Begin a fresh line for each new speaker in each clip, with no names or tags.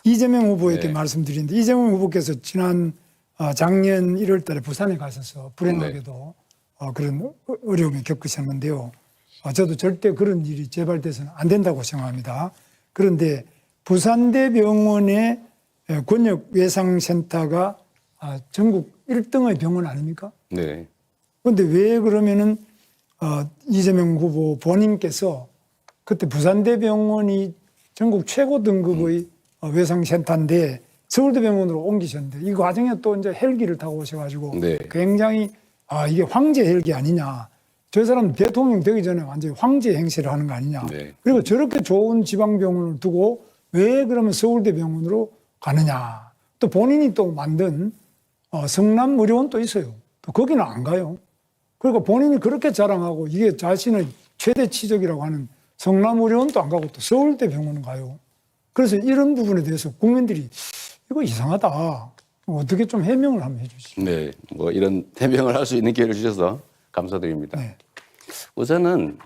이재명 후보에게
네.
말씀드리는데 이재명 후보께서 지난 작년 1월 달에 부산에 가셔서 불행하게도 그런 어려움을 겪으셨는데요. 저도 절대 그런 일이 재발돼서는 안 된다고 생각합니다. 그런데 부산대병원의 권역외상센터가 전국 1등의 병원 아닙니까?
네.
그런데 왜 그러면은 이재명 후보 본인께서 그때 부산대병원이 전국 최고 등급의 외상센터인데 서울대병원으로 옮기셨는데 이 과정에 또 이제 헬기를 타고 오셔가지고
네.
굉장히 이게 황제 헬기 아니냐. 저 사람 대통령 되기 전에 완전히 황제 행세를 하는 거 아니냐.
네.
그리고 저렇게 좋은 지방병원을 두고 왜 그러면 서울대병원으로 가느냐. 또 본인이 또 만든 성남의료원 또 있어요. 또 거기는 안 가요. 그리고 본인이 그렇게 자랑하고 이게 자신의 최대 치적이라고 하는 성남의료원도 안 가고 또 서울대병원은 가요. 그래서 이런 부분에 대해서 국민들이 이거 이상하다. 어떻게 좀 해명을 한번 해주시죠.
네. 뭐 이런 해명을 할 수 있는 기회를 주셔서 감사드립니다.
네.
우선은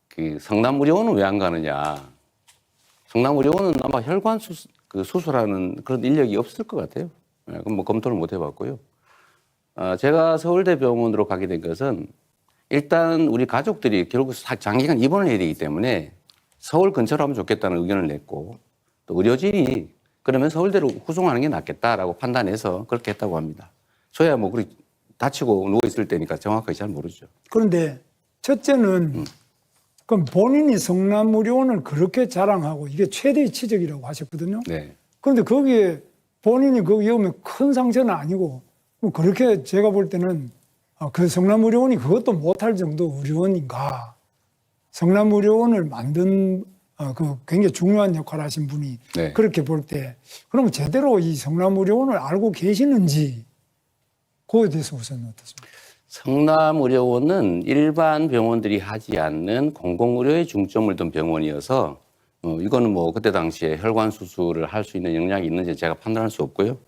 그 성남의료원은 왜 안 가느냐. 성남의료원은 아마 혈관 수술하는 그런 인력이 없을 것 같아요. 네, 그럼 뭐 검토를 못 해봤고요. 제가 서울대병원으로 가게 된 것은 일단 우리 가족들이 결국 장기간 입원을 해야 되기 때문에 서울 근처로 하면 좋겠다는 의견을 냈고 또 의료진이 그러면 서울대로 후송하는 게 낫겠다라고 판단해서 그렇게 했다고 합니다. 저야 뭐 그렇게 다치고 누워있을 때니까 정확하게 잘 모르죠.
그런데 첫째는 그럼 본인이 성남의료원을 그렇게 자랑하고 이게 최대의 치적이라고 하셨거든요.
네.
그런데 거기에 본인이 거기에 오면 큰 상처는 아니고 뭐 그렇게 제가 볼 때는 그 성남의료원이 그것도 못할 정도 의료원인가. 성남의료원을 만든 그 굉장히 중요한 역할을 하신 분이
네.
그렇게 볼 때 그러면 제대로 이 성남의료원을 알고 계시는지 그거에 대해서 우선 어떻습니까?
성남의료원은 일반 병원들이 하지 않는 공공의료에 중점을 둔 병원이어서 이거는 뭐 그때 당시에 혈관 수술을 할 수 있는 역량이 있는지 제가 판단할 수 없고요.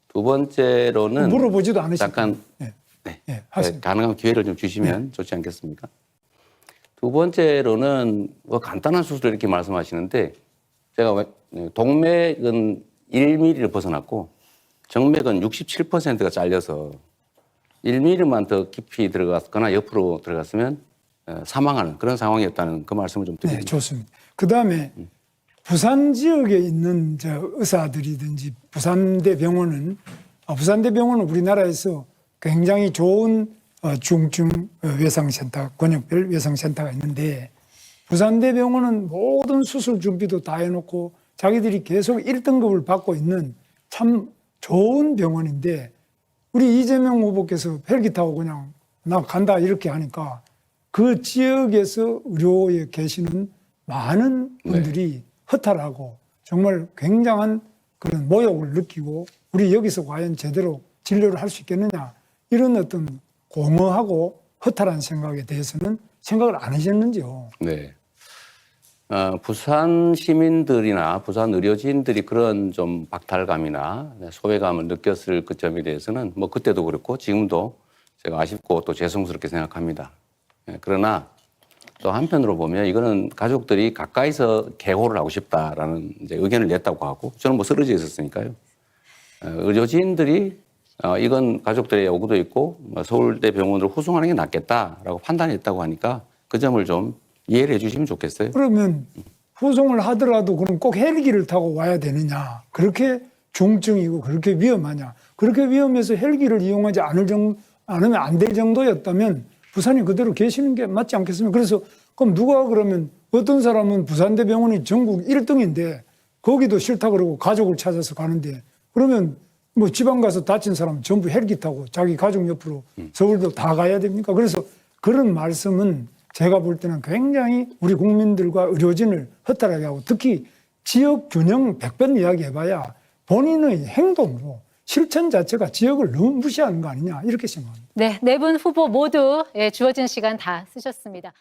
두 번째로는
물어보지도 않으시고
잠깐
네.
네.
네, 하세요.
가능한 기회를 좀 주시면 좋지 않겠습니까? 두 번째로는 뭐 간단한 수술을 이렇게 말씀하시는데 제가 동맥은 1mm를 벗어났고 정맥은 67%가 잘려서 1mm만 더 깊이 들어갔거나 옆으로 들어갔으면 사망하는 그런 상황이었다는 그 말씀을 좀 드립니다.
네, 좋습니다. 그 다음에 부산 지역에 있는 의사들이든지 부산대병원은 우리나라에서 굉장히 좋은 중증 외상센터, 권역별 외상센터가 있는데 부산대병원은 모든 수술 준비도 다 해놓고 자기들이 계속 1등급을 받고 있는 참 좋은 병원인데 우리 이재명 후보께서 헬기 타고 그냥 나 간다 이렇게 하니까 그 지역에서 의료에 계시는 많은 분들이 허탈하고 정말 굉장한 그런 모욕을 느끼고 우리 여기서 과연 제대로 진료를 할 수 있겠느냐 이런 어떤 공허하고 허탈한 생각에 대해서는 생각을 안 하셨는지요?
네. 부산 시민들이나 부산 의료진들이 그런 좀 박탈감이나 소외감을 느꼈을 그 점에 대해서는 뭐 그때도 그렇고 지금도 제가 아쉽고 또 죄송스럽게 생각합니다. 그러나 또 한편으로 보면 이거는 가족들이 가까이서 개호를 하고 싶다라는 이제 의견을 냈다고 하고 저는 뭐 쓰러져 있었으니까요. 의료진들이 이건 가족들의 요구도 있고 서울대병원으로 후송하는 게 낫겠다라고 판단했다고 하니까 그 점을 좀 이해를 해주시면 좋겠어요.
그러면 후송을 하더라도 그럼 꼭 헬기를 타고 와야 되느냐? 그렇게 중증이고 그렇게 위험하냐? 그렇게 위험해서 헬기를 이용하지 않으면 안 될 정도였다면 부산에 그대로 계시는 게 맞지 않겠습니까? 그래서 그럼 누가 그러면 어떤 사람은 부산대병원이 전국 1등인데 거기도 싫다 그러고 가족을 찾아서 가는데 그러면 뭐 지방 가서 다친 사람 전부 헬기 타고 자기 가족 옆으로 서울도 다 가야 됩니까? 그래서 그런 말씀은 제가 볼 때는 굉장히 우리 국민들과 의료진을 허탈하게 하고 특히 지역 균형 100번 이야기해봐야 본인의 행동으로 실천 자체가 지역을 너무 무시하는 거 아니냐 이렇게 생각합니다.
네, 네 분 후보 모두 주어진 시간 다 쓰셨습니다.